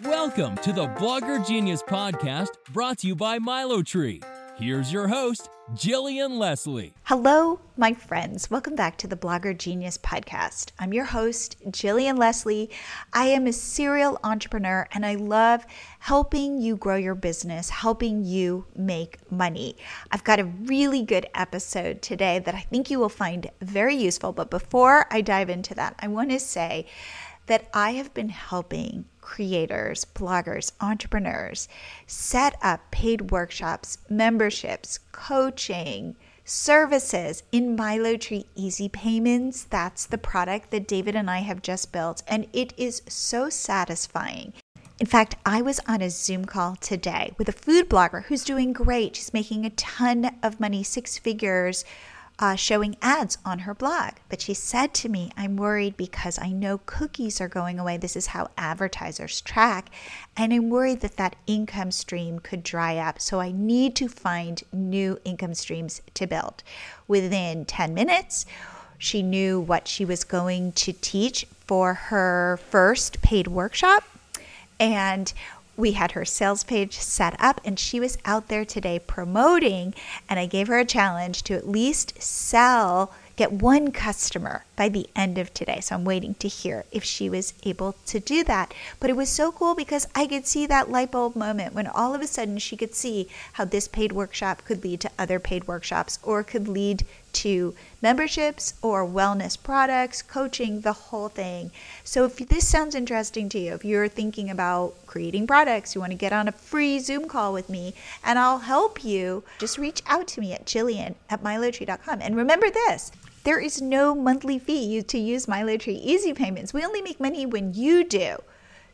Welcome to the Blogger Genius Podcast, brought to you by MiloTree. Here's your host, Jillian Leslie. Hello, my friends. Welcome back to the Blogger Genius Podcast. I'm your host, Jillian Leslie. I am a serial entrepreneur, and I love helping you grow your business, helping you make money. I've got a really good episode today that I think you will find very useful. But before I dive into that, I want to say that I have been helping creators, bloggers, entrepreneurs set up paid workshops, memberships, coaching, services in MiloTree Easy Payments. That's the product that David and I have just built, and it is so satisfying. In fact, I was on a Zoom call today with a food blogger who's doing great. She's making a ton of money, six figures, showing ads on her blog. But she said to me, I'm worried because I know cookies are going away. This is how advertisers track. And I'm worried that that income stream could dry up. So I need to find new income streams to build. Within 10 minutes, she knew what she was going to teach for her first paid workshop. And we had her sales page set up, and she was out there today promoting, and I gave her a challenge to at least get one customer by the end of today. So I'm waiting to hear if she was able to do that. But it was so cool because I could see that light bulb moment when all of a sudden she could see how this paid workshop could lead to other paid workshops, or could lead to memberships or wellness products, coaching, the whole thing. So if this sounds interesting to you, if you're thinking about creating products, you want to get on a free Zoom call with me and I'll help you, just reach out to me at Jillian@MiloTree.com. And remember this, there is no monthly fee to use MiloTree Easy Payments. We only make money when you do.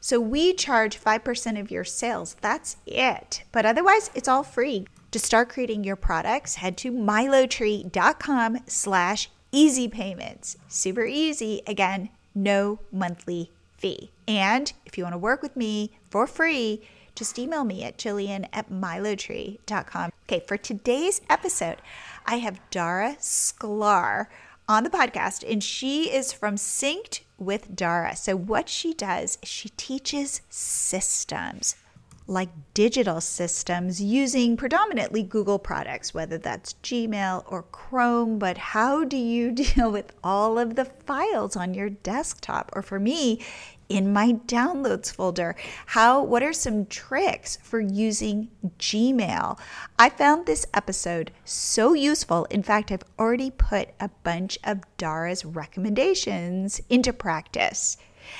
So we charge 5% of your sales. That's it. But otherwise, it's all free. To start creating your products, head to MiloTree.com/easypayments. Super easy. Again, no monthly fee. And if you want to work with me for free, just email me at Jillian@MiloTree.com. Okay, for today's episode, I have Dara Sklar on the podcast, and she is from Synced with Dara. So what she does is she teaches systems, like digital systems, using predominantly Google products, whether that's Gmail or Chrome. But how do you deal with all of the files on your desktop? Or for me, in my downloads folder, what are some tricks for using Gmail? I found this episode so useful. In fact, I've already put a bunch of Dara's recommendations into practice.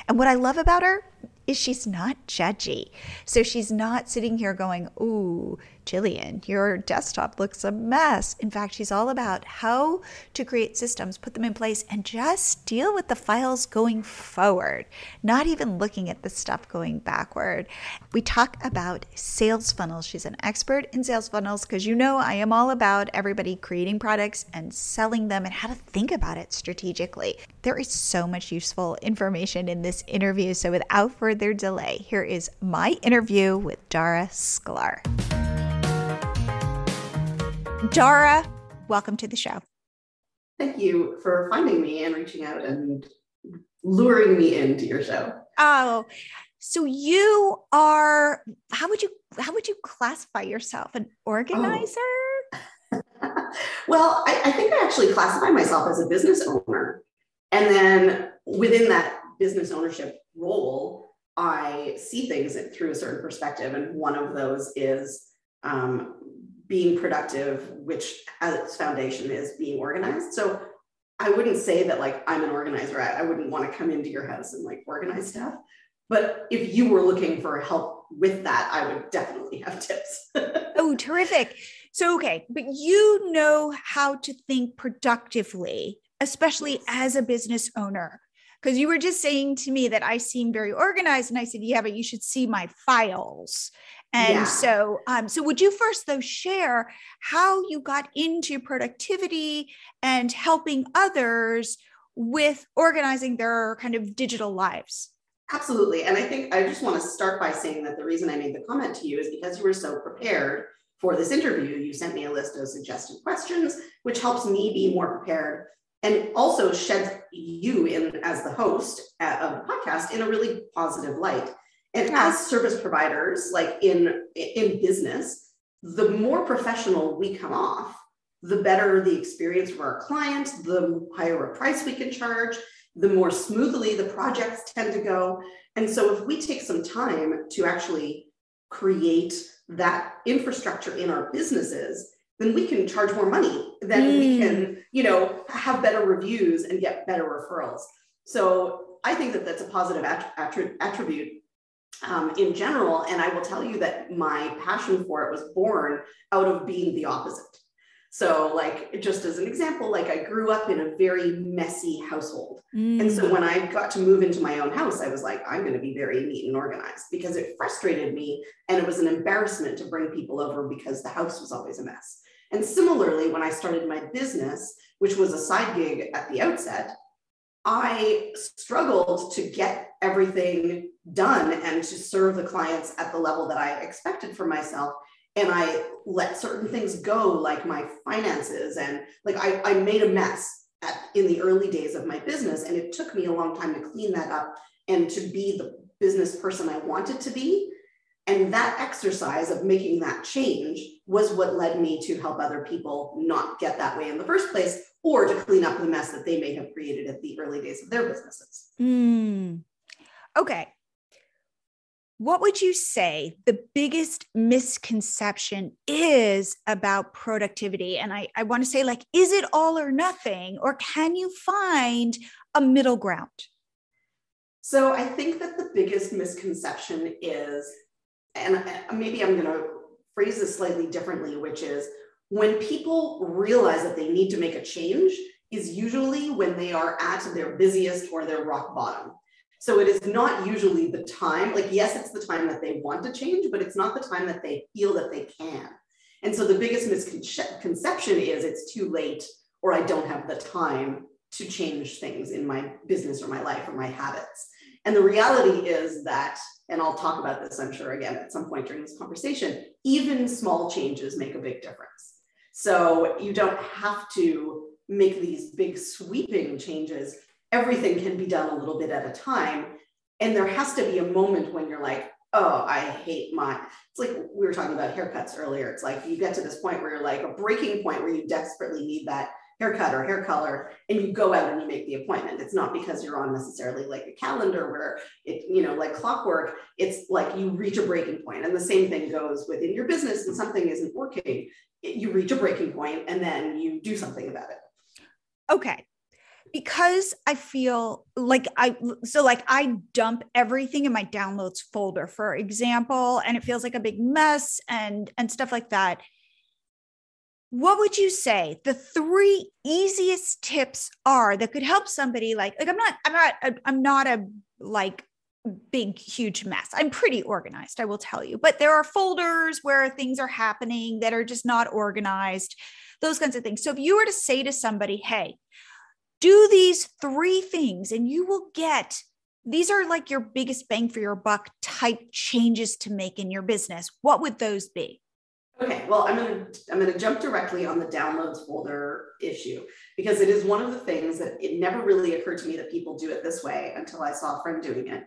And what I love about her is she's not judgy. So she's not sitting here going, ooh, Jillian, your desktop looks a mess. In fact, she's all about how to create systems, put them in place, and just deal with the files going forward, not even looking at the stuff going backward. We talk about sales funnels. She's an expert in sales funnels because you know I am all about everybody creating products and selling them and how to think about it strategically. There is so much useful information in this interview. So without further delay, here is my interview with Dara Sklar. Dara, welcome to the show. Thank you for finding me and reaching out and luring me into your show. Oh, so you are, how would you classify yourself? An organizer? Well, I think I actually classify myself as a business owner. And then within that business ownership role, I see things through a certain perspective. And one of those is being productive, which at its foundation is being organized. So I wouldn't say that like I'm an organizer. I wouldn't want to come into your house and like organize stuff. But if you were looking for help with that, I would definitely have tips. Oh, terrific. So, okay, but you know how to think productively, especially as a business owner. Because you were just saying to me that I seem very organized, and I said, yeah, but you should see my files. And so would you first though share how you got into productivity and helping others with organizing their kind of digital lives? Absolutely. And I think I just want to start by saying that the reason I made the comment to you is because you were so prepared for this interview. You sent me a list of suggested questions, which helps me be more prepared and also sheds you in as the host of the podcast in a really positive light. And as service providers, like in business, the more professional we come off, the better the experience for our clients, the higher a price we can charge, the more smoothly the projects tend to go. And so if we take some time to actually create that infrastructure in our businesses, then we can charge more money, then we can, have better reviews and get better referrals. So I think that that's a positive attribute in general. And I will tell you that my passion for it was born out of being the opposite. So like, just as an example, like I grew up in a very messy household. And so when I got to move into my own house, I was like, I'm going to be very neat and organized, because it frustrated me. And it was an embarrassment to bring people over because the house was always a mess. And similarly, when I started my business, which was a side gig at the outset, I struggled to get everything done and to serve the clients at the level that I expected for myself. And I let certain things go, like my finances, and like I made a mess in the early days of my business. And it took me a long time to clean that up and to be the business person I wanted to be. And that exercise of making that change was what led me to help other people not get that way in the first place, or to clean up the mess that they may have created at the early days of their businesses. Okay. What would you say the biggest misconception is about productivity? And I want to say, like, is it all or nothing, or can you find a middle ground? So I think that the biggest misconception is, and maybe I'm going to phrase this slightly differently, which is when people realize that they need to make a change is usually when they are at their busiest or their rock bottom. So it is not usually the time, like, yes, it's the time that they want to change, but it's not the time that they feel that they can. And so the biggest misconception is it's too late, or I don't have the time to change things in my business or my life or my habits. And the reality is that, and I'll talk about this, I'm sure, again, at some point during this conversation, even small changes make a big difference. So you don't have to make these big sweeping changes. Everything can be done a little bit at a time. And there has to be a moment when you're like, oh, I hate it's like we were talking about haircuts earlier. It's like you get to this point where you're like a breaking point where you desperately need that haircut or hair color, and you go out and you make the appointment. It's not because you're on necessarily like a calendar where it, like clockwork. It's like you reach a breaking point. And the same thing goes within your business, and something isn't working. You reach a breaking point and then you do something about it. Okay. Because I feel like I dump everything in my downloads folder, for example, and it feels like a big mess and stuff like that. What would you say the 3 easiest tips are that could help somebody I'm not a like big, huge mess. I'm pretty organized, I will tell you, but there are folders where things are happening that are just not organized, those kinds of things. So if you were to say to somebody, hey, do these 3 things and you will get, these are like your biggest bang for your buck type changes to make in your business, what would those be? Okay, well, I'm going to jump directly on the downloads folder issue, because it is one of the things that it never really occurred to me that people do it this way until I saw a friend doing it.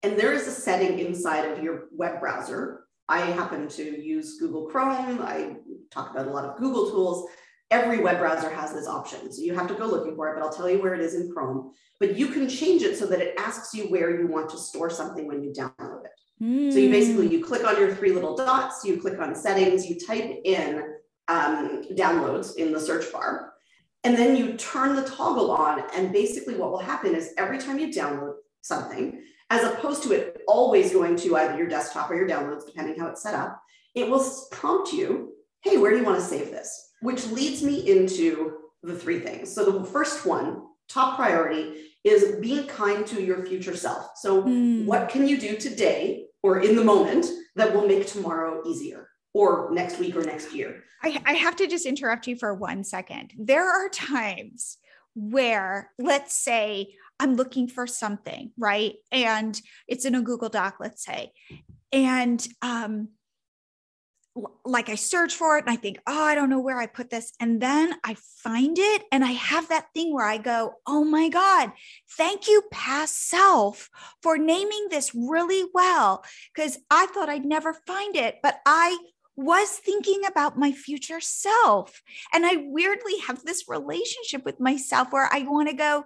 And there is a setting inside of your web browser. I happen to use Google Chrome. I talk about a lot of Google tools. Every web browser has this option. So you have to go looking for it, but I'll tell you where it is in Chrome. But you can change it so that it asks you where you want to store something when you download it. So you click on your 3 little dots, you click on settings, you type in downloads in the search bar, and then you turn the toggle on. And basically what will happen is every time you download something, as opposed to it always going to either your desktop or your downloads, depending how it's set up, it will prompt you, hey, where do you want to save this? Which leads me into the 3 things. So the first one, top priority, is being kind to your future self. So what can you do today or in the moment that will make tomorrow easier, or next week or next year? I have to just interrupt you for 1 second. There are times where, let's say, I'm looking for something, right? And it's in a Google Doc, let's say. And like I search for it and I think, oh, I don't know where I put this. And then I find it and I have that thing where I go, oh my God, thank you, past self, for naming this really well. Because I thought I'd never find it, but I was thinking about my future self. And I weirdly have this relationship with myself where I want to go,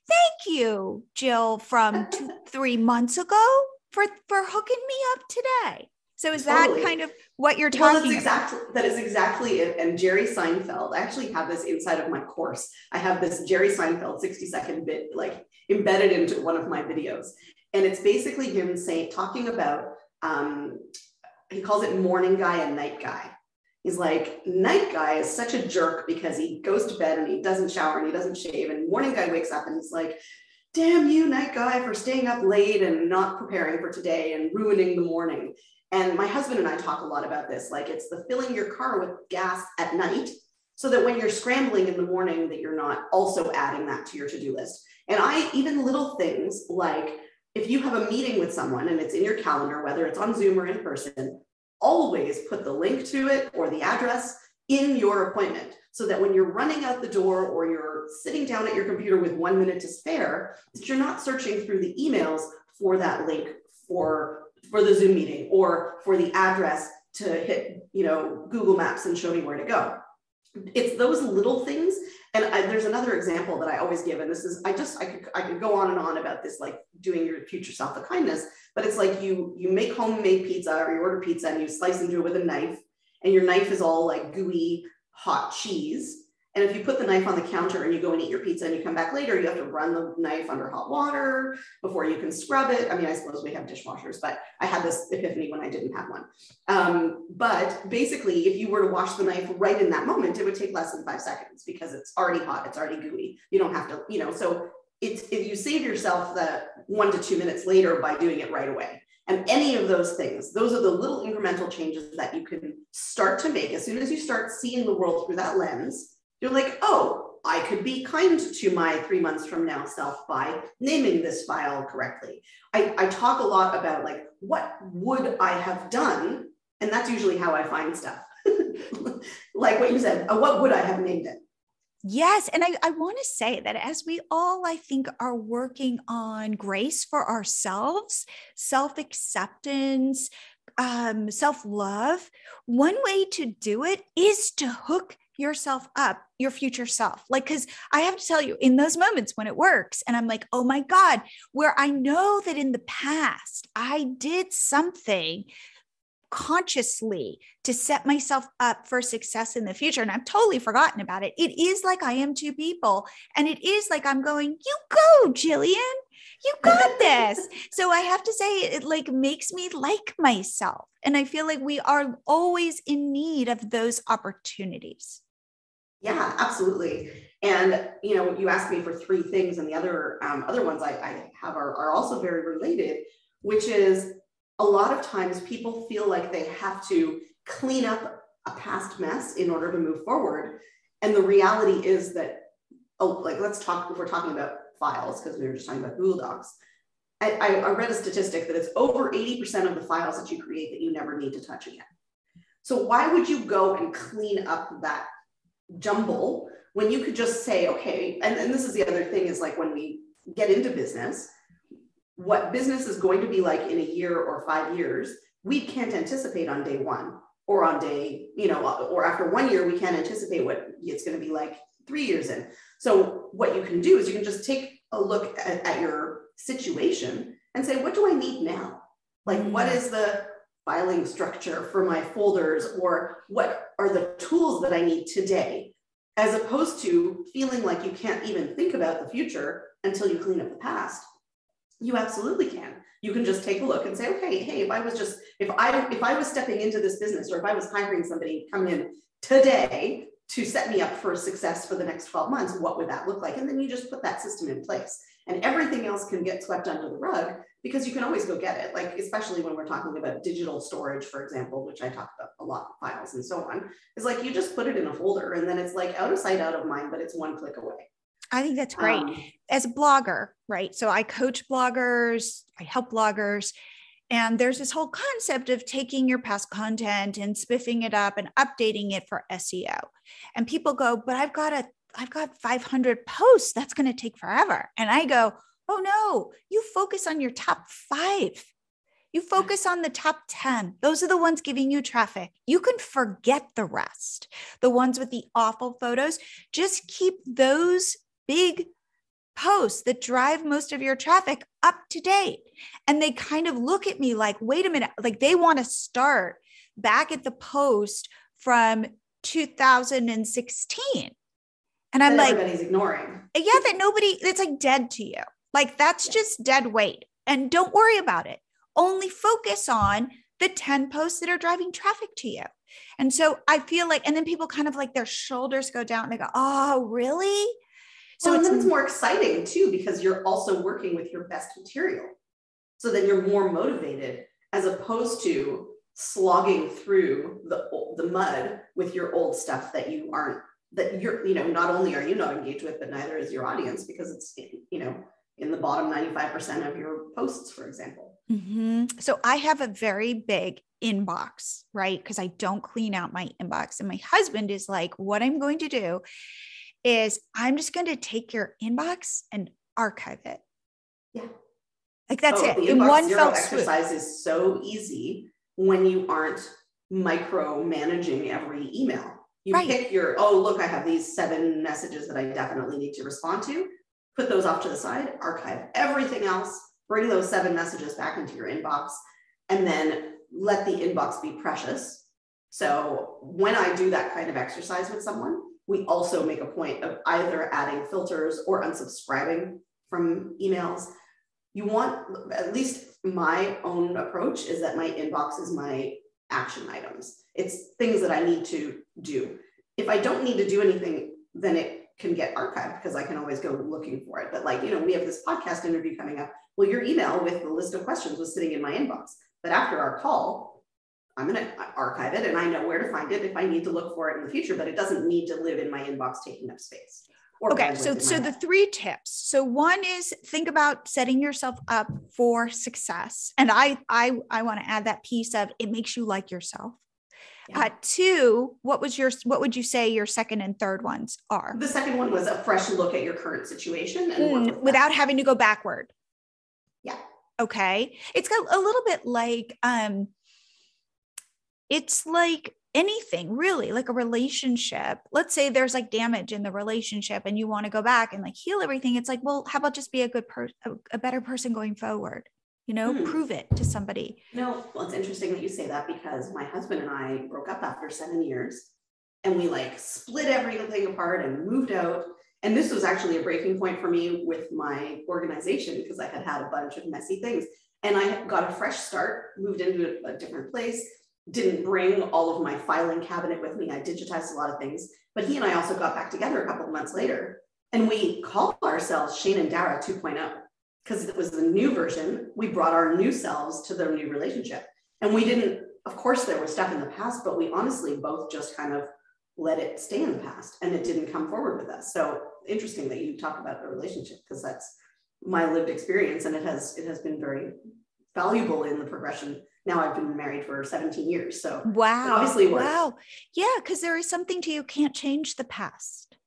thank you, Jill, from 3 months ago for hooking me up today. So is that kind of what you're talking about? That is exactly it. And Jerry Seinfeld, I actually have this inside of my course. I have this Jerry Seinfeld 60-second bit like embedded into one of my videos. And it's basically him talking about, he calls it morning guy and night guy. He's like, night guy is such a jerk because he goes to bed and he doesn't shower and he doesn't shave. And morning guy wakes up and he's like, damn you, night guy, for staying up late and not preparing for today and ruining the morning. And my husband and I talk a lot about this. Like, it's the filling your car with gas at night so that when you're scrambling in the morning that you're not also adding that to your to-do list. And even little things like if you have a meeting with someone and it's in your calendar, whether it's on Zoom or in person, always put the link to it or the address in your appointment so that when you're running out the door or you're sitting down at your computer with 1 minute to spare, that you're not searching through the emails for that link for the Zoom meeting or for the address to hit, Google Maps and show me where to go. It's those little things. And there's another example that I always give, and this is, I could go on and on about this, like doing your future self a kindness, but it's like you make homemade pizza or you order pizza and you slice into it with a knife and your knife is all like gooey, hot cheese. And if you put the knife on the counter and you go and eat your pizza and you come back later, you have to run the knife under hot water before you can scrub it. I mean, I suppose we have dishwashers, but I had this epiphany when I didn't have one. But basically, if you were to wash the knife right in that moment, it would take less than 5 seconds because it's already hot, it's already gooey. You don't have to, so if you save yourself the 1 to 2 minutes later by doing it right away. And any of those things, those are the little incremental changes that you can start to make. As soon as you start seeing the world through that lens, you're like, oh, I could be kind to my 3 months from now self by naming this file correctly. I talk a lot about like, what would I have done? And that's usually how I find stuff. Like what you said, what would I have named it? Yes. And I want to say that as we all, I think, are working on grace for ourselves, self-acceptance, self-love, one way to do it is to hook yourself up, your future self. Like, because I have to tell you, in those moments when it works, and I'm like, oh my God, where I know that in the past I did something consciously to set myself up for success in the future. And I've totally forgotten about it. It is like I am two people. And it is like I'm going, you go, Jillian, you got this. So I have to say it like makes me like myself. And I feel like we are always in need of those opportunities. Yeah, absolutely. And, you asked me for 3 things, and the other ones I have are also very related, which is a lot of times people feel like they have to clean up a past mess in order to move forward. And the reality is that, let's talk, if we're talking about files, because we were just talking about Google Docs. I read a statistic that it's over 80% of the files that you create that you never need to touch again. So why would you go and clean up that jumble when you could just say, okay, and this is the other thing is like when we get into business, what business is going to be like in a year or 5 years, we can't anticipate on day 1 or on day, or after 1 year, we can't anticipate what it's going to be like 3 years in. So what you can do is you can just take a look at your situation and say, what do I need now? Like, what is the filing structure for my folders, or what are the tools that I need today, as opposed to feeling like you can't even think about the future until you clean up the past. You absolutely can. You can just take a look and say, okay, hey, if I was stepping into this business, or if I was hiring somebody to come in today to set me up for success for the next 12 months, what would that look like? And then you just put that system in place, and everything else can get swept under the rug because you can always go get it. Like, especially when we're talking about digital storage, for example, which I talk about a lot, files and so on, is like, you just put it in a folder and then it's like out of sight, out of mind, but it's one click away. I think that's great. As a blogger, right? So I coach bloggers, I help bloggers. And there's this whole concept of taking your past content and spiffing it up and updating it for SEO. And people go, but I've got 500 posts. That's going to take forever. And I go, oh no, you focus on your top 5. You focus on the top 10. Those are the ones giving you traffic. You can forget the rest. The ones with the awful photos, just keep those big posts that drive most of your traffic up to date. And they kind of look at me like, wait a minute, like they want to start back at the post from 2016. And I'm like, everybody's ignoring. Yeah, that nobody, it's like dead to you. Like that's just dead weight. And don't worry about it. Only focus on the 10 posts that are driving traffic to you. And so I feel like, and then people kind of like their shoulders go down and they go, oh, really? So then it's more exciting too, because you're also working with your best material. So then you're more motivated as opposed to slogging through the mud with your old stuff that you're, not only are you not engaged with, but neither is your audience, because it's, in the bottom 95% of your posts, for example. Mm-hmm. So I have a very big inbox, right? Because I don't clean out my inbox. And my husband is like, what I'm going to do is I'm just going to take your inbox and archive it. Yeah. Like that's it. The In one fell exercise swoop. is so easy when you aren't micromanaging every email. You pick look, I have these 7 messages that I definitely need to respond to. Put those off to the side, archive everything else, bring those 7 messages back into your inbox, and then let the inbox be precious. So when I do that kind of exercise with someone, we also make a point of either adding filters or unsubscribing from emails. You want, at least my own approach is that my inbox is my action items. It's things that I need to do. If I don't need to do anything, then it can get archived because I can always go looking for it. But we have this podcast interview coming up. Well, your email with the list of questions was sitting in my inbox. But after our call, I'm going to archive it and I know where to find it if I need to look for it in the future, but it doesn't need to live in my inbox taking up space. Okay. So the 3 tips. So one is think about setting yourself up for success. And I want to add that piece of it makes you like yourself. Yeah. 2, what would you say your second and third ones are? The second one was a fresh look at your current situation and without having to go backward. Yeah. Okay. It's got a little bit like, it's like anything really, like a relationship. Let's say there's like damage in the relationship and you want to go back and like heal everything. It's like, well, how about just be a better person going forward? Prove it to somebody. Well, it's interesting that you say that because my husband and I broke up after 7 years and we split everything apart and moved out. And this was actually a breaking point for me with my organization because I had had a bunch of messy things. And I got a fresh start, moved into a different place, didn't bring all of my filing cabinet with me. I digitized a lot of things, but he and I also got back together a couple of months later and we called ourselves Shane and Dara 2.0. Because it was the new version, we brought our new selves to their new relationship. And we didn't, of course, there was stuff in the past, but we honestly both just kind of let it stay in the past and it didn't come forward with us. So interesting that you talk about the relationship because that's my lived experience and it has been very valuable in the progression. Now I've been married for 17 years. So wow. Obviously it works. Wow. Yeah. Because there is something to you can't change the past.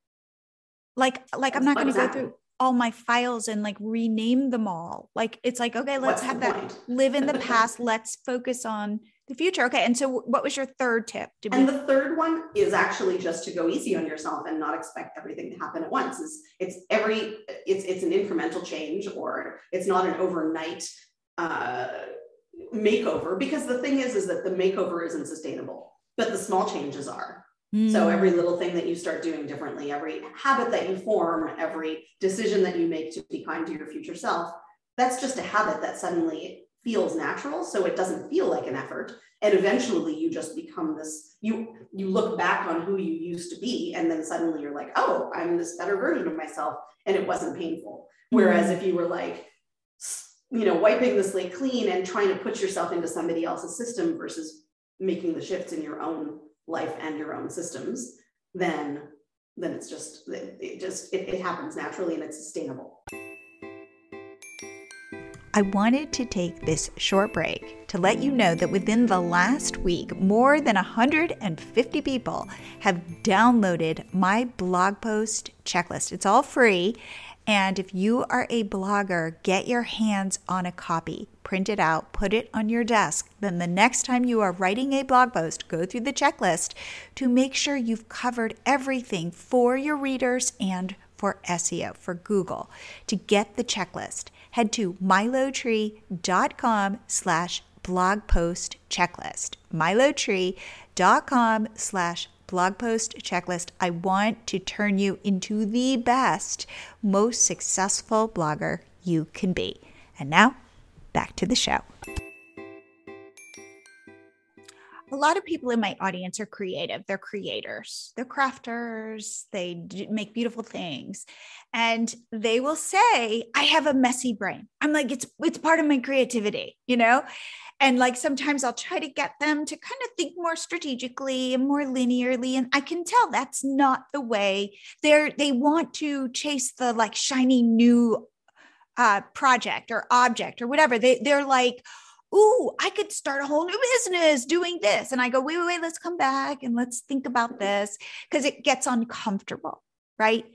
Like I'm not going to go through all my files and rename them all. It's like, okay, let's have that live in the past. Let's focus on the future. Okay. And so what was your third tip? And the third one is actually just to go easy on yourself and not expect everything to happen at once. It's an incremental change or it's not an overnight makeover because the thing is that the makeover isn't sustainable, but the small changes are. So every little thing that you start doing differently, every habit that you form, every decision that you make to be kind to your future self, that's just a habit that suddenly feels natural. So it doesn't feel like an effort. And eventually you just become this, you look back on who you used to be. And then suddenly you're like, oh, I'm this better version of myself. And it wasn't painful. Whereas if you were wiping the slate clean and trying to put yourself into somebody else's system versus making the shifts in your own life and your own systems, then it happens naturally and it's sustainable. I wanted to take this short break to let you know that within the last week, more than 150 people have downloaded my blog post checklist. It's all free. And if you are a blogger, get your hands on a copy, print it out, put it on your desk. Then the next time you are writing a blog post, go through the checklist to make sure you've covered everything for your readers and for SEO, for Google. To get the checklist, head to milotree.com/blog post checklist. milotree.com/blog post checklist. I want to turn you into the best, most successful blogger you can be. And now, back to the show. A lot of people in my audience are creative. They're creators. They're crafters. They make beautiful things. And they will say, I have a messy brain. I'm like, it's part of my creativity, you know? And like, sometimes I'll try to get them to kind of think more strategically and more linearly. And I can tell that's not the way they want to chase the like shiny new project or object or whatever. They're like, ooh, I could start a whole new business doing this. And I go, wait, let's come back and let's think about this, because it gets uncomfortable, right?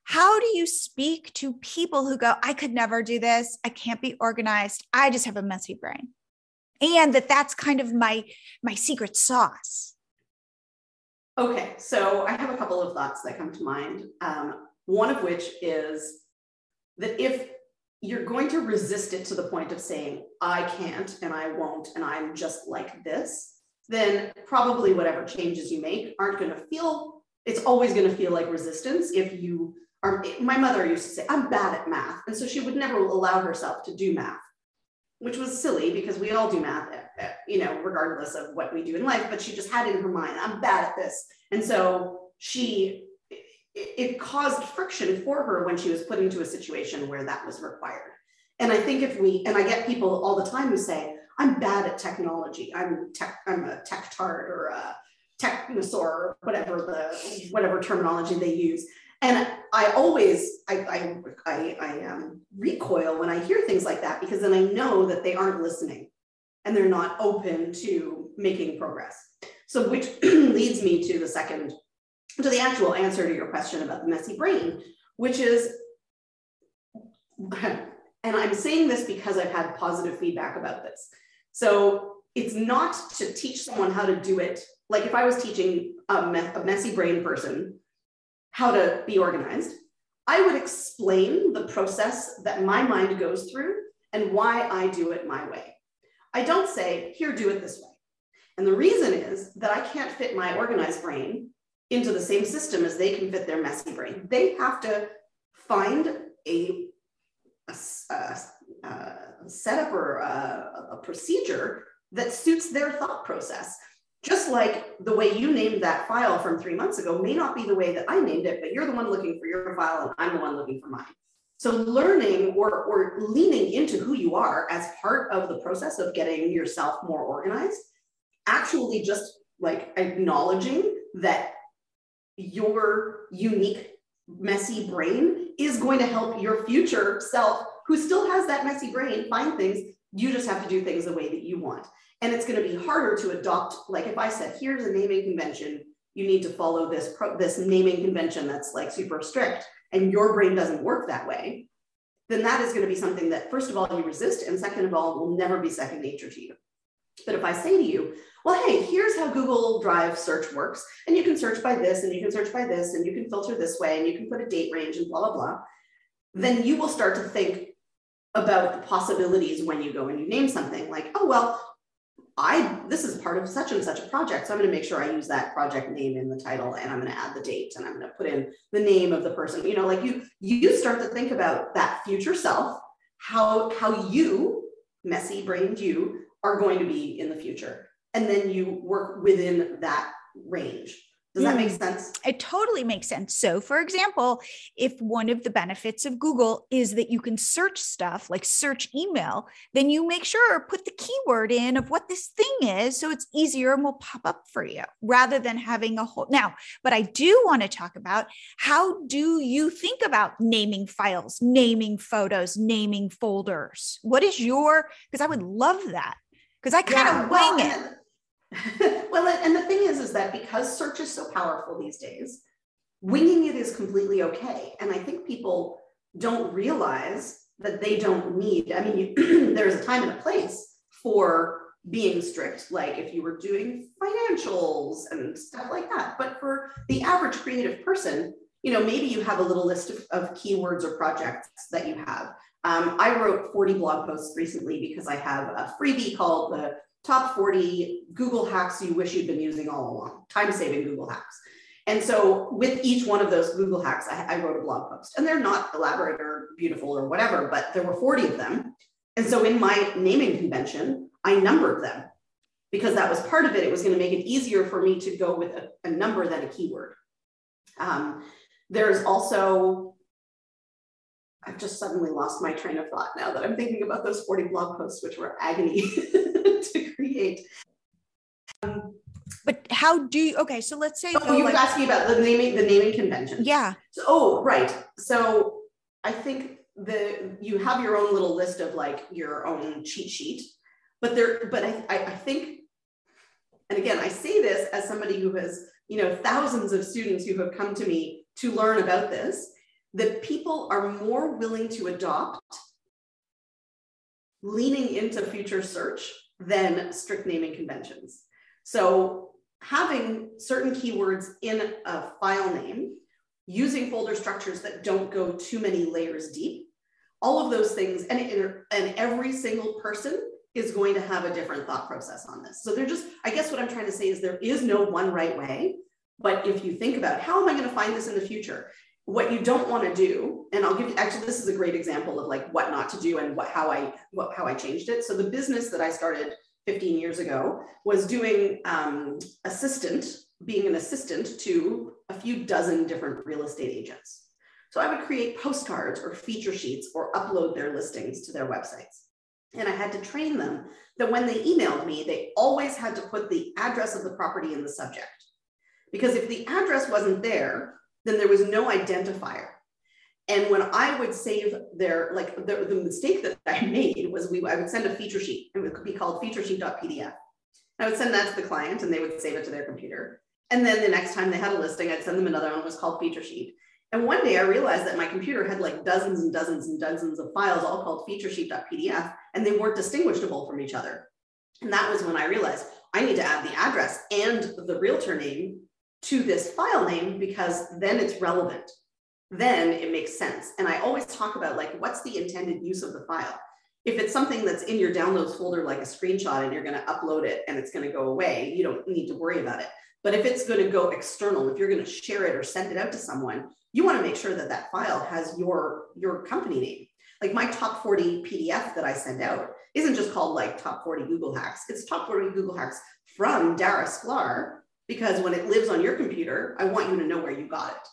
How do you speak to people who go, I could never do this. I can't be organized. I just have a messy brain. And that's kind of my secret sauce. Okay, so I have a couple of thoughts that come to mind. One of which is that if you're going to resist it to the point of saying, I can't and I won't and I'm just like this, then probably whatever changes you make aren't going to feel, it's always going to feel like resistance. If you are, my mother used to say, I'm bad at math. And so she would never allow herself to do math, which was silly because we all do math, regardless of what we do in life, but she just had in her mind, I'm bad at this. And so it caused friction for her when she was put into a situation where that was required. And I think and I get people all the time who say, I'm bad at technology. I'm a tech tart or a technosaur or whatever terminology they use. And I always recoil when I hear things like that, because then I know that they aren't listening and they're not open to making progress. So which leads me to the actual answer to your question about the messy brain, which is, and I'm saying this because I've had positive feedback about this. So it's not to teach someone how to do it. Like if I was teaching a messy brain person how to be organized, I would explain the process that my mind goes through and why I do it my way. I don't say, here, do it this way. And the reason is that I can't fit my organized brain into the same system as they can fit their messy brain. They have to find a setup or a procedure that suits their thought process. Just like the way you named that file from 3 months ago may not be the way that I named it, but you're the one looking for your file and I'm the one looking for mine. So learning or leaning into who you are as part of the process of getting yourself more organized, actually just like acknowledging that your unique messy brain is going to help your future self, who still has that messy brain, find things. You just have to do things the way that you want. And it's going to be harder to adopt. Like if I said, here's a naming convention, you need to follow this naming convention that's like super strict, and your brain doesn't work that way, then that is going to be something that, first of all, you resist, and second of all, will never be second nature to you. But if I say to you, well, hey, here's how Google Drive search works, and you can search by this, and you can search by this, and you can filter this way, and you can put a date range and blah, blah, blah, then you will start to think about the possibilities when you go and you name something like, oh, well, this is part of such and such a project, so I'm going to make sure I use that project name in the title, and I'm going to add the date, and I'm going to put in the name of the person. Like you start to think about that future self, how you, messy brained you, are going to be in the future. And then you work within that range. Does that make sense? It totally makes sense. So for example, if one of the benefits of Google is that you can search stuff like search email, then you make sure put the keyword in of what this thing is. So it's easier and will pop up for you rather than having a whole now. But I do want to talk about how do you think about naming files, naming photos, naming folders? What is because I would love that because I kind of wing it. Well, and the thing is that because search is so powerful these days, winging it is completely okay. And I think people don't realize that they don't need, I mean, there's a time and a place for being strict, like if you were doing financials and stuff like that. But for the average creative person, maybe you have a little list of keywords or projects that you have. I wrote 40 blog posts recently because I have a freebie called the Top 40 Google hacks you wish you'd been using all along, time-saving Google hacks. And so with each one of those Google hacks, I wrote a blog post, and they're not elaborate or beautiful or whatever, but there were 40 of them. And so in my naming convention, I numbered them because that was part of it. It was going to make it easier for me to go with a number than a keyword. There's also, I've just suddenly lost my train of thought now that I'm thinking about those 40 blog posts, which were agony to create. But how do you, okay, so let's say. You were asking about the naming convention. Yeah. So, right. So I think you have your own little list of like your own cheat sheet, but I think, and again, I say this as somebody who has, thousands of students who have come to me to learn about this, that people are more willing to adopt leaning into future search than strict naming conventions. So having certain keywords in a file name, using folder structures that don't go too many layers deep, all of those things, and every single person is going to have a different thought process on this. So I guess what I'm trying to say is there is no one right way, but if you think about how am I going to find this in the future, what you don't want to do, and I'll give you, actually, this is a great example of like what not to do and how I changed it. So the business that I started 15 years ago was doing being an assistant to a few dozen different real estate agents. So I would create postcards or feature sheets or upload their listings to their websites. And I had to train them that when they emailed me, they always had to put the address of the property in the subject. Because if the address wasn't there, then there was no identifier. And when I would save the mistake that I made was I would send a feature sheet. It would be called featuresheet.pdf. I would send that to the client and they would save it to their computer. And then the next time they had a listing, I'd send them another one that was called feature sheet. And one day I realized that my computer had like dozens and dozens and dozens of files all called featuresheet.pdf, and they weren't distinguishable from each other. And that was when I realized I need to add the address and the realtor name to this file name because then it's relevant. Then it makes sense. And I always talk about like, what's the intended use of the file? If it's something that's in your downloads folder, like a screenshot, and you're going to upload it and it's going to go away, you don't need to worry about it. But if it's going to go external, if you're going to share it or send it out to someone, you want to make sure that that file has your company name. Like my top 40 PDF that I send out isn't just called like top 40 Google hacks. It's top 40 Google hacks from Dara Sklar, because when it lives on your computer, I want you to know where you got it.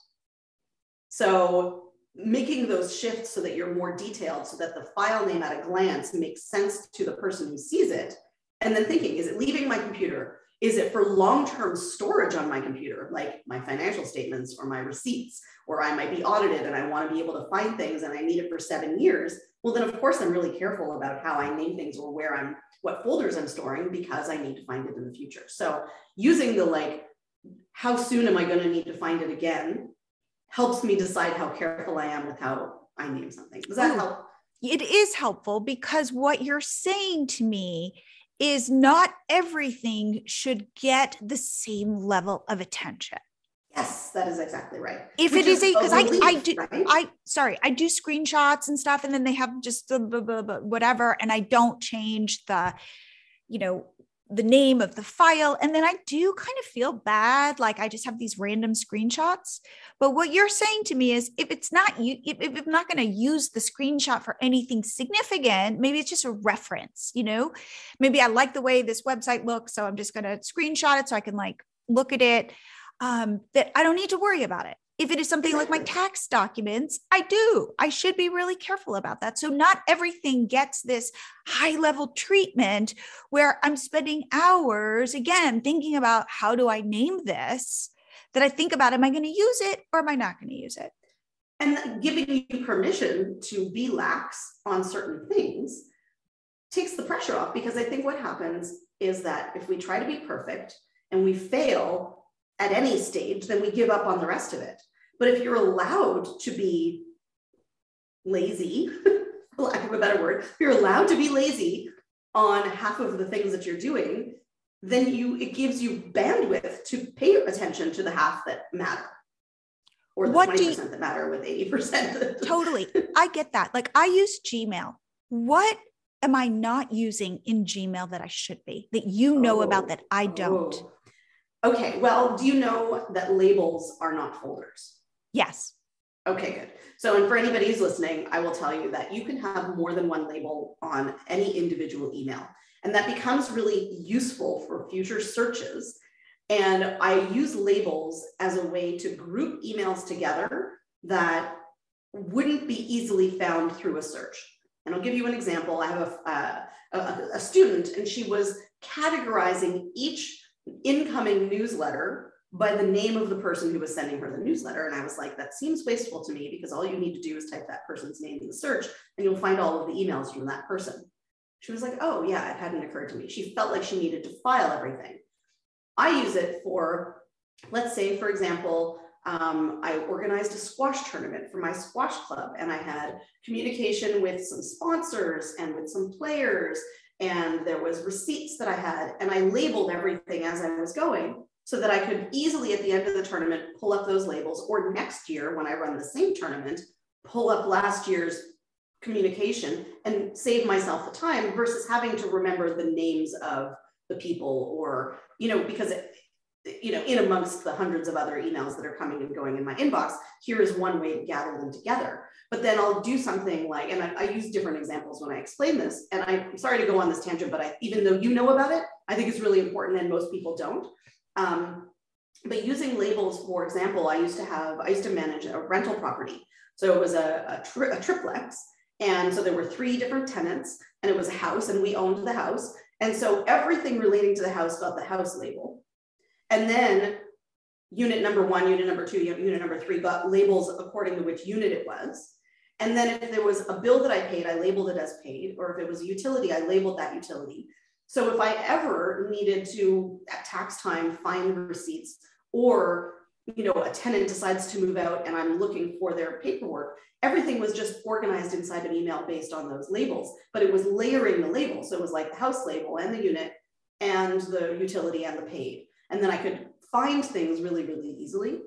So making those shifts so that you're more detailed, so that the file name at a glance makes sense to the person who sees it. And then thinking, is it leaving my computer? Is it for long-term storage on my computer, like my financial statements or my receipts, or I might be audited and I want to be able to find things and I need it for 7 years? Well, then of course I'm really careful about how I name things or what folders I'm storing, because I need to find it in the future. So using the like, how soon am I going to need to find it again, helps me decide how careful I am with how I name something. Does that help? It is helpful, because what you're saying to me is not everything should get the same level of attention. Yes, that is exactly right. If it is because I do, right? I do screenshots and stuff, and then they have just the whatever, and I don't change the name of the file. And then I do kind of feel bad. Like I just have these random screenshots. But what you're saying to me is if I'm not going to use the screenshot for anything significant, maybe it's just a reference, maybe I like the way this website looks, so I'm just going to screenshot it so I can like look at it. that I don't need to worry about it. If it is something like my tax documents, I should be really careful about that. So not everything gets this high level treatment where I'm spending hours, again, thinking about how do I name this, that I think about, am I going to use it or am I not going to use it? And giving you permission to be lax on certain things takes the pressure off, because I think what happens is that if we try to be perfect and we fail at any stage, then we give up on the rest of it. But if you're allowed to be lazy, for lack of a better word, if you're allowed to be lazy on half of the things that you're doing, then it gives you bandwidth to pay attention to the half that matter, or the 20% that matter with 80%. Totally. I get that. Like, I use Gmail. What am I not using in Gmail that I should be, that you know about that I don't? Okay. Well, do you know that labels are not folders? Yes. Okay, good. So, and for anybody who's listening, I will tell you that you can have more than one label on any individual email, and that becomes really useful for future searches. And I use labels as a way to group emails together that wouldn't be easily found through a search. And I'll give you an example. I have a student, and she was categorizing each incoming newsletter by the name of the person who was sending her the newsletter. And I was like, that seems wasteful to me, because all you need to do is type that person's name in the search and you'll find all of the emails from that person. She was like, oh yeah, it hadn't occurred to me. She felt like she needed to file everything. I use it for, let's say, for example, I organized a squash tournament for my squash club, and I had communication with some sponsors and with some players, and there was receipts that I had, and I labeled everything as I was going, so that I could easily at the end of the tournament pull up those labels, or next year when I run the same tournament, pull up last year's communication and save myself the time versus having to remember the names of the people, or, because in amongst the hundreds of other emails that are coming and going in my inbox, here is one way to gather them together. But then I'll do something like, and I use different examples when I explain this, and I'm sorry to go on this tangent, but even though you know about it, I think it's really important and most people don't. But using labels, for example, I used to manage a rental property. So it was a triplex. And so there were 3 different tenants, and it was a house, and we owned the house. And so everything relating to the house got the house label. And then unit number 1, unit number 2, unit number 3 got labels according to which unit it was. And then if there was a bill that I paid, I labeled it as paid, or if it was a utility, I labeled that utility. So if I ever needed to, at tax time, find receipts, or a tenant decides to move out and I'm looking for their paperwork, everything was just organized inside an email based on those labels, but it was layering the labels. So it was like the house label and the unit and the utility and the paid. And then I could find things really, really easily.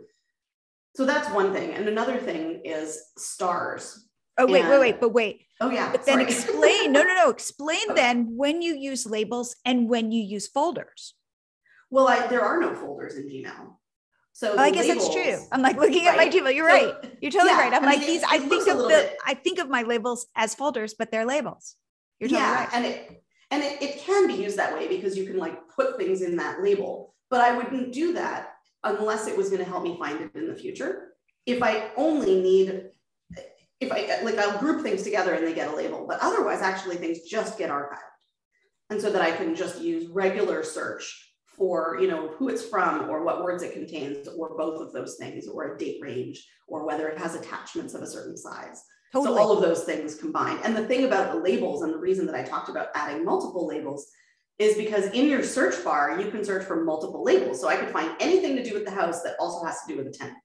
So that's one thing. And another thing is stars. Oh, wait. Oh yeah. But then explain, no. Explain then when you use labels and when you use folders. Well, there are no folders in Gmail. So I guess labels, that's true. I'm like looking at my Gmail. You're right. You're totally right. I'm I think of my labels as folders, but they're labels. You're totally right. And it can be used that way because you can like put things in that label, but I wouldn't do that unless it was going to help me find it in the future. I'll group things together and they get a label, but otherwise actually things just get archived. And so that I can just use regular search for, who it's from or what words it contains or both of those things, or a date range, or whether it has attachments of a certain size. Totally. So all of those things combined. And the thing about the labels, and the reason that I talked about adding multiple labels, is because in your search bar, you can search for multiple labels. So I could find anything to do with the house that also has to do with the tenant.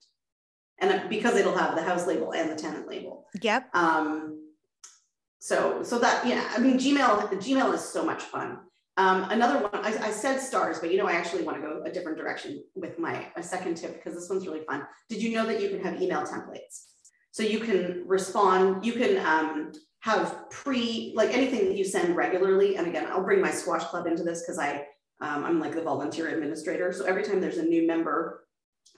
And because it'll have the house label and the tenant label. Yep. So that, Gmail is so much fun. Another one, I said stars, but I actually want to go a different direction with my second tip, because this one's really fun. Did you know that you can have email templates? So you can respond, you can have anything that you send regularly. And again, I'll bring my squash club into this because I'm like the volunteer administrator. So every time there's a new member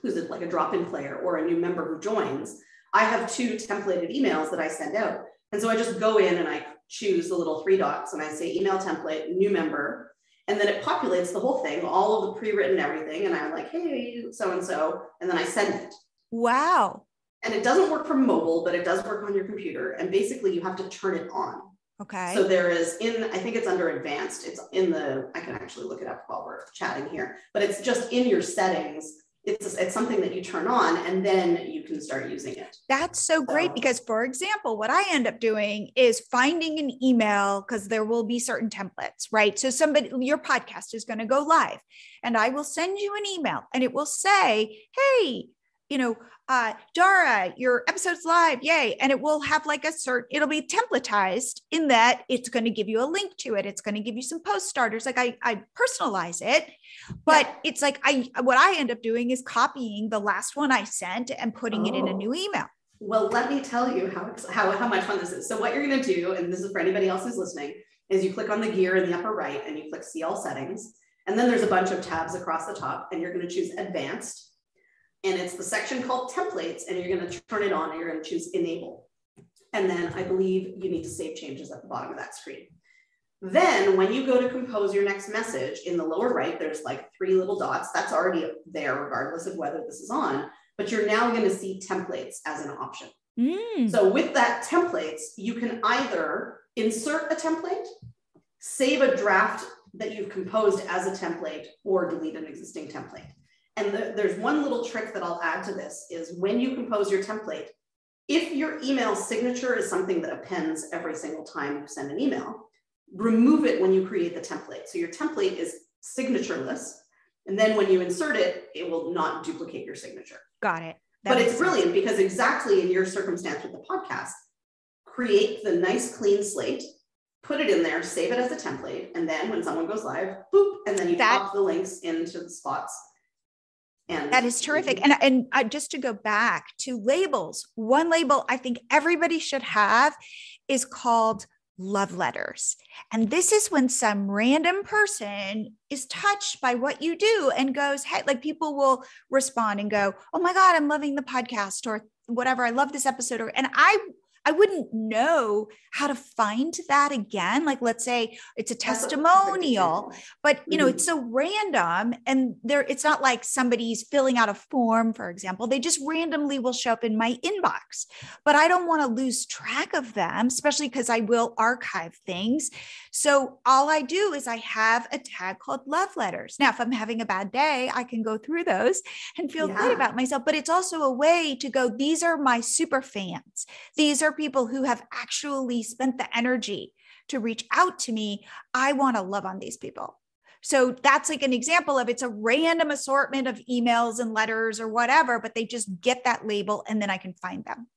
who's like a drop-in player or a new member who joins, I have 2 templated emails that I send out. And so I just go in and I choose the little 3 dots and I say email template, new member. And then it populates the whole thing, all of the pre-written everything. And I'm like, hey, so-and-so. And then I send it. Wow. And it doesn't work from mobile, but it does work on your computer. And basically you have to turn it on. Okay. So there is I think it's under advanced. It's I can actually look it up while we're chatting here, but it's just in your settings. It's something that you turn on and then you can start using it. That's so great because, for example, what I end up doing is finding an email because there will be certain templates, right? So your podcast is going to go live and I will send you an email and it will say, hey, Dara, your episode's live. Yay. And it will have like it'll be templatized in that it's going to give you a link to it. It's going to give you some post starters. Like I personalize it, but it's like what I end up doing is copying the last one I sent and putting it in a new email. Well, let me tell you how much fun this is. So what you're going to do, and this is for anybody else who's listening, is you click on the gear in the upper right and you click see all settings. And then there's a bunch of tabs across the top and you're going to choose advanced. And it's the section called templates and you're going to turn it on and you're going to choose enable. And then I believe you need to save changes at the bottom of that screen. Then when you go to compose your next message in the lower right, there's like 3 little dots. That's already there regardless of whether this is on, but you're now going to see templates as an option. So with that templates, you can either insert a template, save a draft that you've composed as a template, or delete an existing template. And there's one little trick that I'll add to this is when you compose your template, if your email signature is something that appends every single time you send an email, remove it when you create the template. So your template is signatureless. And then when you insert it, it will not duplicate your signature. Got it. But it's brilliant because exactly in your circumstance with the podcast, create the nice clean slate, put it in there, save it as a template. And then when someone goes live, boop, and then you pop the links into the spots. And that is terrific. And just to go back to labels, one label I think everybody should have is called love letters. And this is when some random person is touched by what you do and goes, hey, like people will respond and go, oh my God, I'm loving the podcast or whatever. I love this episode. And I wouldn't know how to find that again. Like, let's say it's a testimonial, but it's so random and it's not like somebody's filling out a form, for example, they just randomly will show up in my inbox, but I don't want to lose track of them, especially because I will archive things. So all I do is I have a tag called love letters. Now, if I'm having a bad day, I can go through those and feel good about myself, but it's also a way to go, these are my super fans. These are people who have actually spent the energy to reach out to me. I want to love on these people. So that's like an example of it's a random assortment of emails and letters or whatever, but they just get that label and then I can find them.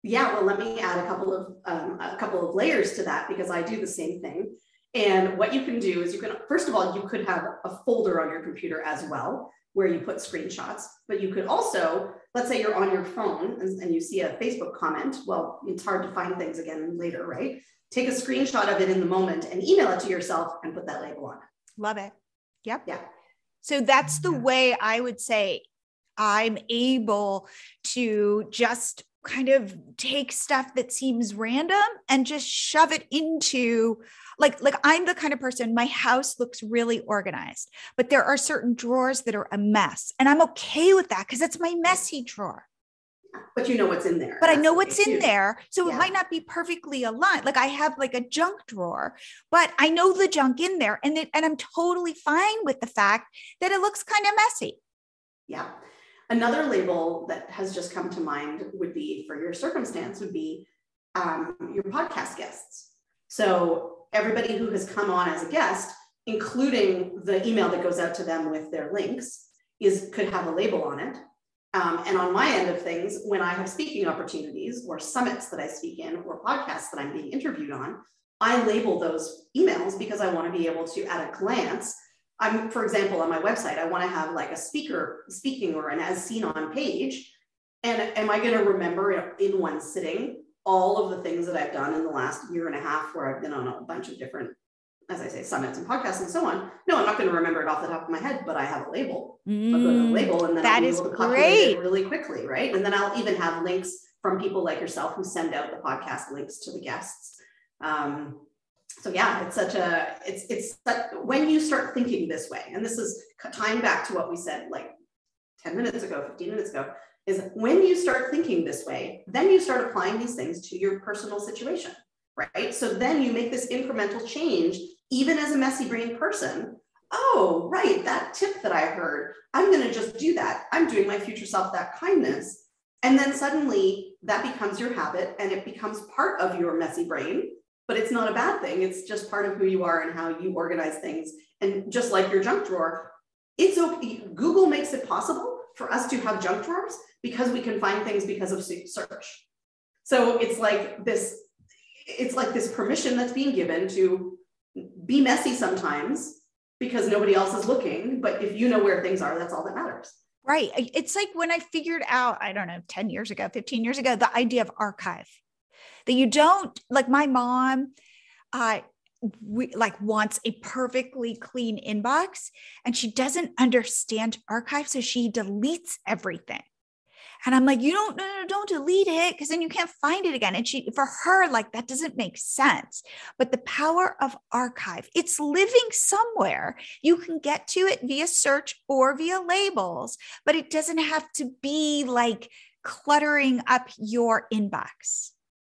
Yeah, well, let me add a couple of layers to that because I do the same thing. And what you can do is first of all, you could have a folder on your computer as well, where you put screenshots, but you could also, let's say you're on your phone and you see a Facebook comment. Well, it's hard to find things again later, right? Take a screenshot of it in the moment and email it to yourself and put that label on. Love it. Yep. Yeah. So that's the way I would say I'm able to just kind of take stuff that seems random and just shove it into like I'm the kind of person, my house looks really organized, but there are certain drawers that are a mess. And I'm okay with that because it's my messy drawer. But you know what's in there. But I know what's in there. So it might not be perfectly aligned. Like I have like a junk drawer, but I know the junk in there and I'm totally fine with the fact that it looks kind of messy. Yeah. Another label that has just come to mind would be for your circumstance would be your podcast guests. So everybody who has come on as a guest, including the email that goes out to them with their links, could have a label on it. And on my end of things, when I have speaking opportunities or summits that I speak in or podcasts that I'm being interviewed on, I label those emails because I want to be able to, at a glance, for example, on my website, I want to have like a speaker speaking or an as seen on page. And am I going to remember in one sitting all of the things that I've done in the last year and a half where I've been on a bunch of different, as I say, summits and podcasts and so on? No, I'm not going to remember it off the top of my head, but I have a label. I'll go to the label and then I'll be able to populate it really quickly, right? And then I'll even have links from people like yourself who send out the podcast links to the guests. So yeah, when you start thinking this way, and this is tying back to what we said like 10 minutes ago, 15 minutes ago, is when you start thinking this way, then you start applying these things to your personal situation, right? So then you make this incremental change, even as a messy brain person. Oh, right, that tip that I heard, I'm going to just do that. I'm doing my future self that kindness. And then suddenly that becomes your habit and it becomes part of your messy brain, but it's not a bad thing. It's just part of who you are and how you organize things. And just like your junk drawer, it's okay. Google makes it possible for us to have junk drawers because we can find things because of search. So it's like this permission that's being given to be messy sometimes because nobody else is looking. But if you know where things are, that's all that matters. Right. It's like when I figured out, I don't know, 10 years ago, 15 years ago, the idea of archive, that you don't, like my mom, wants a perfectly clean inbox and she doesn't understand archive. So she deletes everything. And I'm like, don't delete it because then you can't find it again. And for her, like that doesn't make sense. But the power of archive, it's living somewhere. You can get to it via search or via labels, but it doesn't have to be like cluttering up your inbox.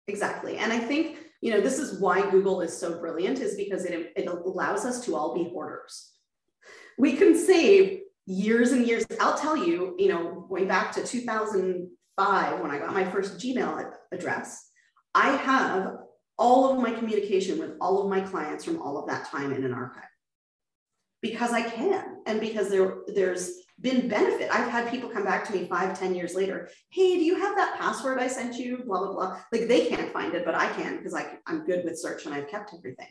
Exactly. And I think, this is why Google is so brilliant, is because it allows us to all be hoarders. We can save years and years. I'll tell you, going back to 2005, when I got my first Gmail address, I have all of my communication with all of my clients from all of that time in an archive because I can, and because there's been benefit. I've had people come back to me 5-10 years later. Hey, do you have that password I sent you? Blah, blah, blah. Like they can't find it, but I can because I'm good with search and I've kept everything.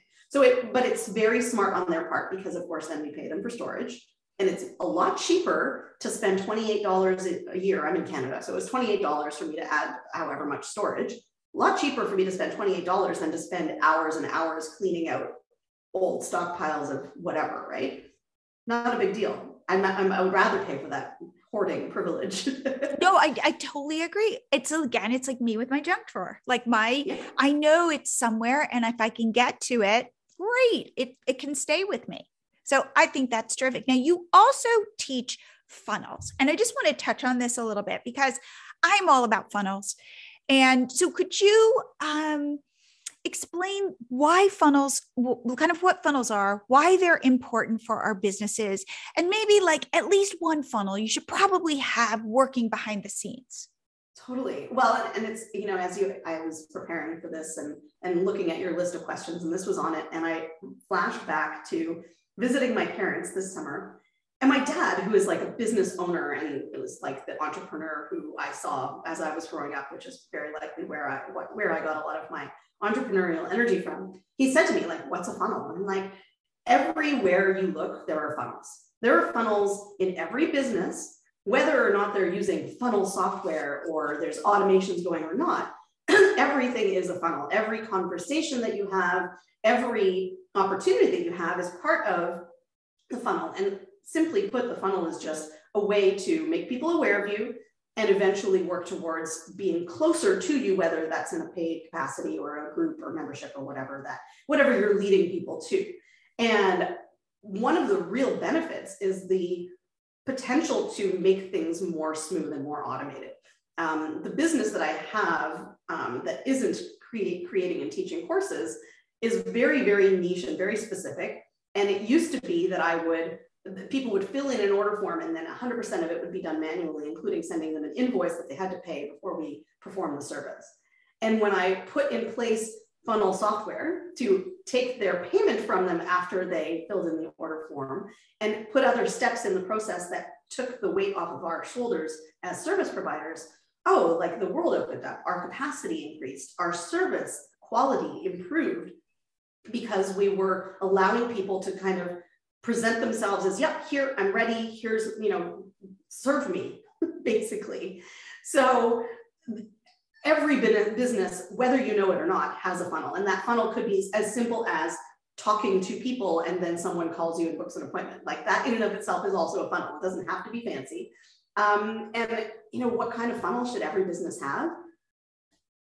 But it's very smart on their part because of course, then we pay them for storage. And it's a lot cheaper to spend $28 a year. I'm in Canada, so it was $28 for me to add however much storage. A lot cheaper for me to spend $28 than to spend hours and hours cleaning out old stockpiles of whatever, right? Not a big deal. I would rather pay for that hoarding privilege. No, I totally agree. It's like me with my junk drawer. Like I know it's somewhere, and if I can get to it, great. It can stay with me. So I think that's terrific. Now, you also teach funnels. And I just want to touch on this a little bit because I'm all about funnels. And so could you explain why funnels, kind of what funnels are, why they're important for our businesses, and maybe like at least one funnel you should probably have working behind the scenes? Totally. Well, and it's, I was preparing for this and looking at your list of questions, and this was on it. And I flashed back to visiting my parents this summer, and my dad, who is like a business owner, and it was like the entrepreneur who I saw as I was growing up, which is very likely where I got a lot of my entrepreneurial energy from. He said to me, like, what's a funnel? And I'm like, everywhere you look, there are funnels. There are funnels in every business, whether or not they're using funnel software or there's automations going or not. Everything is a funnel. Every conversation that you have, every opportunity that you have is part of the funnel. And simply put, the funnel is just a way to make people aware of you and eventually work towards being closer to you, whether that's in a paid capacity or a group or membership or whatever you're leading people to. And one of the real benefits is the potential to make things more smooth and more automated. The business that I have that isn't creating and teaching courses is very, very niche and very specific. And it used to be that people would fill in an order form and then 100% of it would be done manually, including sending them an invoice that they had to pay before we perform the service. And when I put in place funnel software to take their payment from them after they filled in the order form and put other steps in the process that took the weight off of our shoulders as service providers, like the world opened up, our capacity increased, our service quality improved because we were allowing people to kind of present themselves as, yep, here, I'm ready, here's, serve me, basically. So every business, whether you know it or not, has a funnel. And that funnel could be as simple as talking to people and then someone calls you and books an appointment. Like that in and of itself is also a funnel. It doesn't have to be fancy. And what kind of funnel should every business have?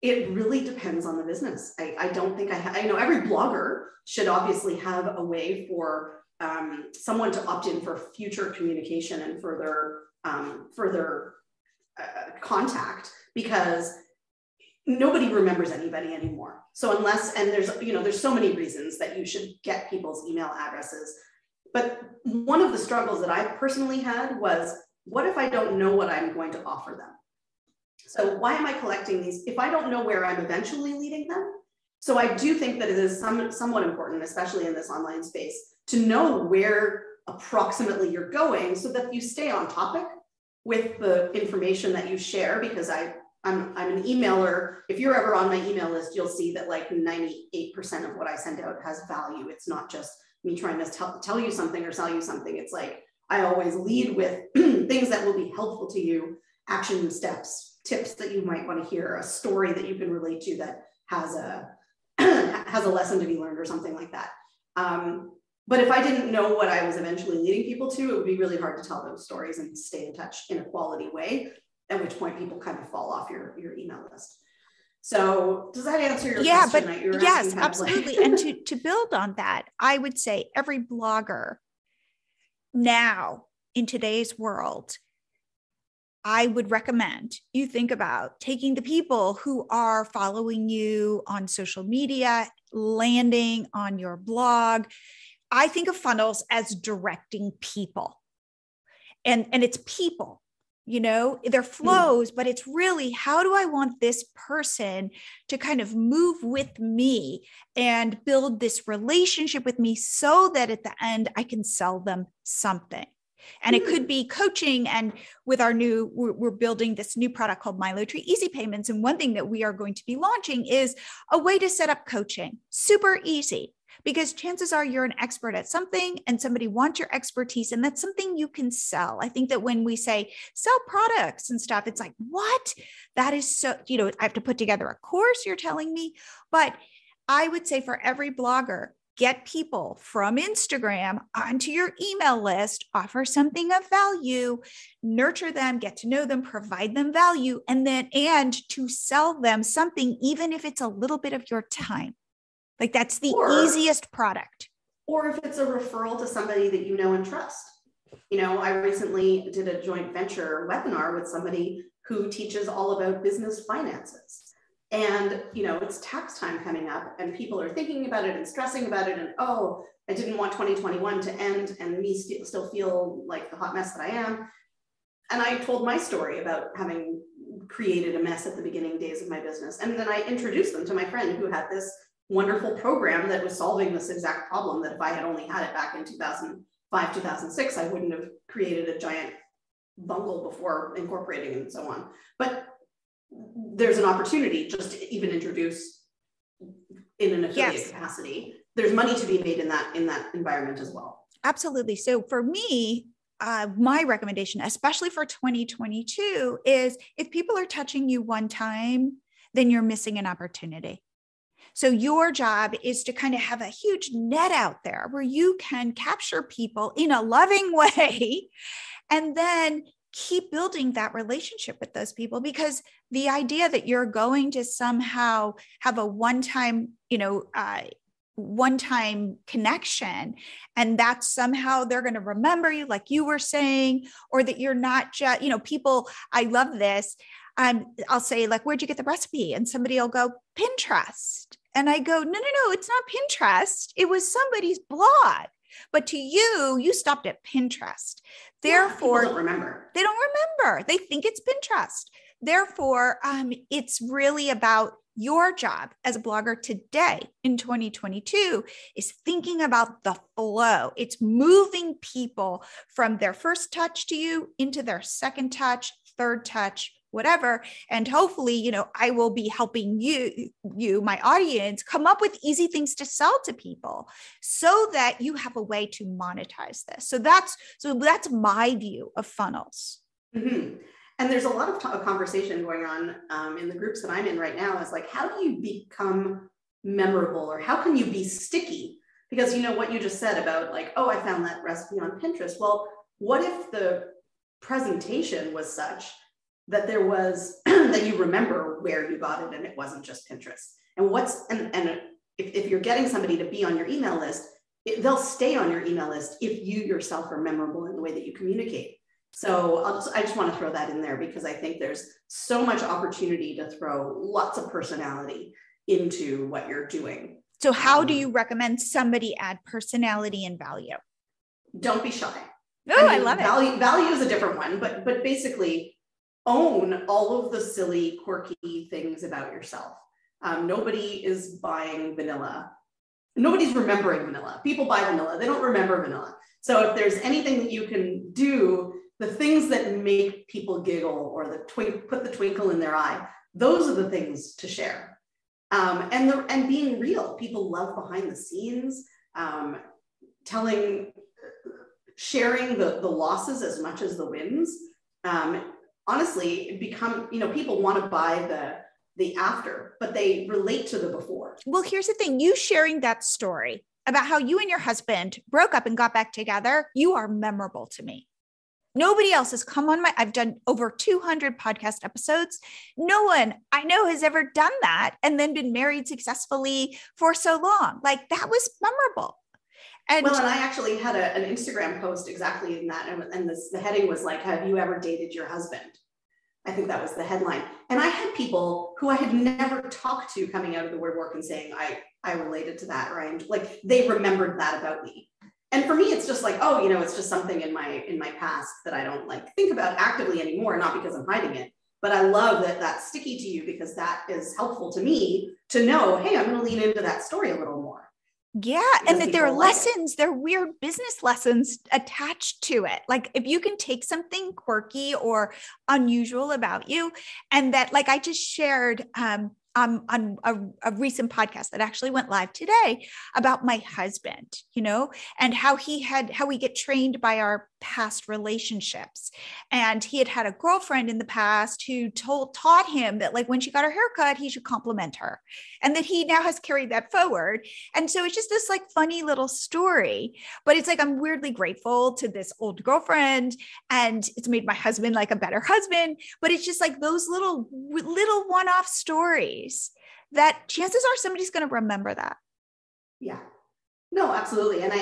It really depends on the business. I don't think I know every blogger should obviously have a way for someone to opt in for future communication and further contact, because nobody remembers anybody anymore. So there's so many reasons that you should get people's email addresses. But one of the struggles that I personally had was, what if I don't know what I'm going to offer them? So why am I collecting these if I don't know where I'm eventually leading them? So I do think that it is somewhat important, especially in this online space, to know where approximately you're going so that you stay on topic with the information that you share, because I'm an emailer. If you're ever on my email list, you'll see that like 98% of what I send out has value. It's not just me trying to tell you something or sell you something. It's like, I always lead with things that will be helpful to you, action steps, tips that you might want to hear, a story that you can relate to that has a has a lesson to be learned or something like that. But if I didn't know what I was eventually leading people to, it would be really hard to tell those stories and stay in touch in a quality way, at which point people kind of fall off your email list. So does that answer your question? But yes, absolutely. And to build on that, I would say every blogger now in today's world, I would recommend you think about taking the people who are following you on social media, landing on your blog. I think of funnels as directing people, and it's people, they're flows, but it's really, how do I want this person to kind of move with me and build this relationship with me so that at the end I can sell them something. And it could be coaching. And with we're building this new product called MiloTree Easy Payments. And one thing that we are going to be launching is a way to set up coaching. Super easy, because chances are you're an expert at something and somebody wants your expertise, and that's something you can sell. I think that when we say sell products and stuff, it's like, what? That is so, I have to put together a course, you're telling me. But I would say for every blogger, get people from Instagram onto your email list, offer something of value, nurture them, get to know them, provide them value, and to sell them something, even if it's a little bit of your time. Like that's the easiest product. Or if it's a referral to somebody that you know and trust. I recently did a joint venture webinar with somebody who teaches all about business finances. And, it's tax time coming up and people are thinking about it and stressing about it. And, I didn't want 2021 to end and me still feel like the hot mess that I am. And I told my story about having created a mess at the beginning days of my business. And then I introduced them to my friend who had this wonderful program that was solving this exact problem, that if I had only had it back in 2005, 2006, I wouldn't have created a giant bungle before incorporating and so on. But there's an opportunity just to even introduce in an affiliate capacity. There's money to be made in that environment as well. Absolutely. So for me, my recommendation, especially for 2022, is if people are touching you one time, then you're missing an opportunity. So your job is to kind of have a huge net out there where you can capture people in a loving way and then keep building that relationship with those people, because the idea that you're going to somehow have a one-time connection, and that somehow they're going to remember you, like you were saying, or that you're not just, people, I love this. I'll say like, where'd you get the recipe? And somebody will go, Pinterest. And I go, no, it's not Pinterest. It was somebody's blog. But to you, you stopped at Pinterest. Therefore, people don't remember. They don't remember. They think it's Pinterest. Therefore, it's really about your job as a blogger today in 2022 is thinking about the flow. It's moving people from their first touch to you into their second touch, third touch, whatever. And hopefully, I will be helping you, my audience, come up with easy things to sell to people so that you have a way to monetize this. So that's my view of funnels. Mm-hmm. And there's a lot of conversation going on in the groups that I'm in right now is like, how do you become memorable, or how can you be sticky? Because what you just said about like, I found that recipe on Pinterest. Well, what if the presentation was such that there was, that you remember where you got it and it wasn't just Pinterest. And if you're getting somebody to be on your email list, they'll stay on your email list if you yourself are memorable in the way that you communicate. So I just want to throw that in there because I think there's so much opportunity to throw lots of personality into what you're doing. So how do you recommend somebody add personality and value? Don't be shy. Oh, I love it. Value is a different one, but basically own all of the silly, quirky things about yourself. Nobody is buying vanilla. Nobody's remembering vanilla. People buy vanilla. They don't remember vanilla. So if there's anything that you can do, the things that make people giggle or put the twinkle in their eye, those are the things to share. And being real. People love behind the scenes, sharing the losses as much as the wins. Honestly, people want to buy the after, but they relate to the before. Well, here's the thing. You sharing that story about how you and your husband broke up and got back together, you are memorable to me. Nobody else has come on I've done over 200 podcast episodes. No one I know has ever done that and then been married successfully for so long. Like that was memorable. And I actually had an Instagram post exactly in that. And the heading was like, have you ever dated your husband? I think that was the headline. And I had people who I had never talked to coming out of the woodwork and saying, I related to that, or they remembered that about me. And for me, it's just like, it's just something in my past that I don't think about actively anymore, not because I'm hiding it, but I love that that's sticky to you because that is helpful to me to know, hey, I'm going to lean into that story a little more. Yeah. And that there are lessons, there are weird business lessons attached to it. Like if you can take something quirky or unusual about you, and that I just shared, on a recent podcast that actually went live today about my husband, and how we get trained by our past relationships. And he had a girlfriend in the past who taught him that when she got her hair cut, he should compliment her, and that he now has carried that forward. And so it's just this funny little story, but it's I'm weirdly grateful to this old girlfriend, and it's made my husband a better husband. But it's just those little one-off stories that chances are somebody's going to remember that. Yeah, no, absolutely. And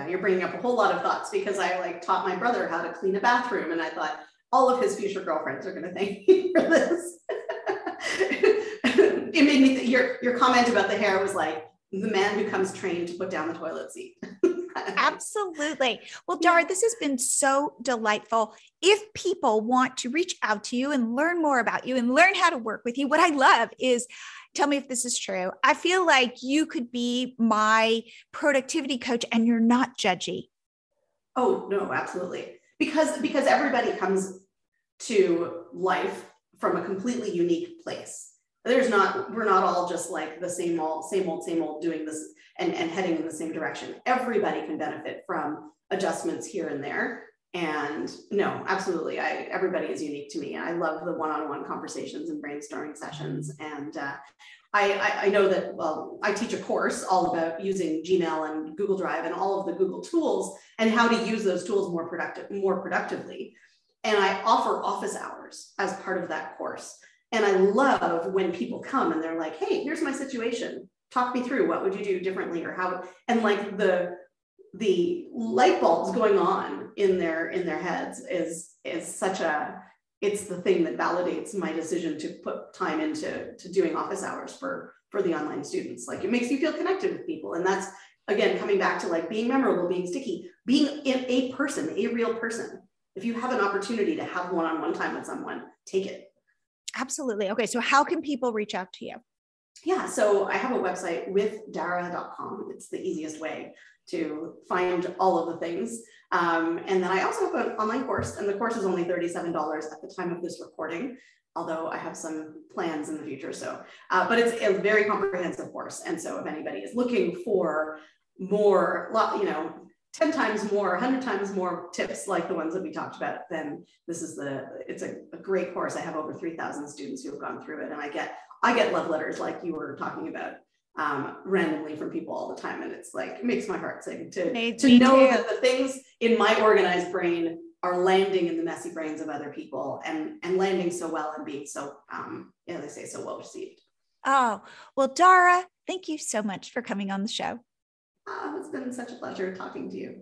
you're bringing up a whole lot of thoughts because I taught my brother how to clean a bathroom. And I thought all of his future girlfriends are going to thank me for this. It made me, your comment about the hair was the man who comes trained to put down the toilet seat. Absolutely. Well, Dara, this has been so delightful. If people want to reach out to you and learn more about you and learn how to work with you, what I love is, tell me if this is true, I feel like you could be my productivity coach and you're not judgy. Oh, no, absolutely. Because everybody comes to life from a completely unique place. We're not all just the same old doing this and heading in the same direction. Everybody can benefit from adjustments here and there. And no, absolutely. Everybody is unique to me. I love the one-on-one conversations and brainstorming sessions. And I know that, I teach a course all about using Gmail and Google Drive and all of the Google tools and how to use those tools more productively. And I offer office hours as part of that course. And I love when people come and they're like, hey, here's my situation. Talk me through, what would you do differently, or how, and the light bulbs going on in their heads is such it's the thing that validates my decision to put time into doing office hours for the online students. It makes you feel connected with people. And that's, again, coming back to being memorable, being sticky, being a person, a real person. If you have an opportunity to have one-on-one time with someone, take it. Absolutely. Okay. So how can people reach out to you? Yeah. So I have a website, withdara.com. It's the easiest way to find all of the things. And then I also have an online course, and the course is only $37 at the time of this recording, although I have some plans in the future. So, but it's a very comprehensive course. And so if anybody is looking for more, 10 times more, 100 times more tips like the ones that we talked about, then it's a great course. I have over 3,000 students who have gone through it, and I get love letters like you were talking about randomly from people all the time. And it's it makes my heart sing to know that the things in my organized brain are landing in the messy brains of other people and landing so well and being so, they say so well received. Oh, well, Dara, thank you so much for coming on the show. It's been such a pleasure talking to you.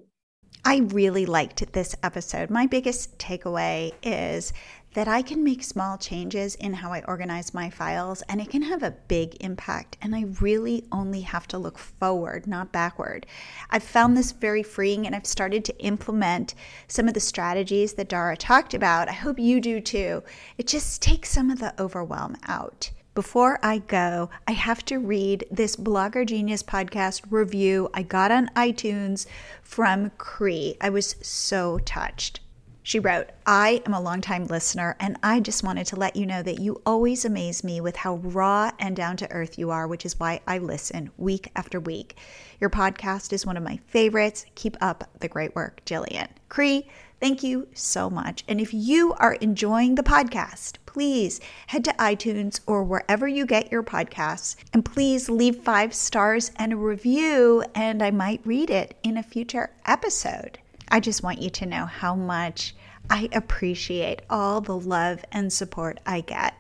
I really liked this episode. My biggest takeaway is that I can make small changes in how I organize my files, and it can have a big impact. And I really only have to look forward, not backward. I've found this very freeing, and I've started to implement some of the strategies that Dara talked about. I hope you do too. It just takes some of the overwhelm out. Before I go, I have to read this Blogger Genius podcast review I got on iTunes from Cree. I was so touched. She wrote, "I am a longtime listener, and I just wanted to let you know that you always amaze me with how raw and down to earth you are, which is why I listen week after week. Your podcast is one of my favorites. Keep up the great work, Jillian." Cree, thank you so much. And if you are enjoying the podcast, please head to iTunes or wherever you get your podcasts, and please leave 5 stars and a review, and I might read it in a future episode. I just want you to know how much I appreciate all the love and support I get.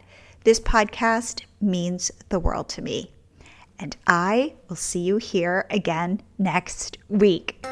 This podcast means the world to me. And I will see you here again next week.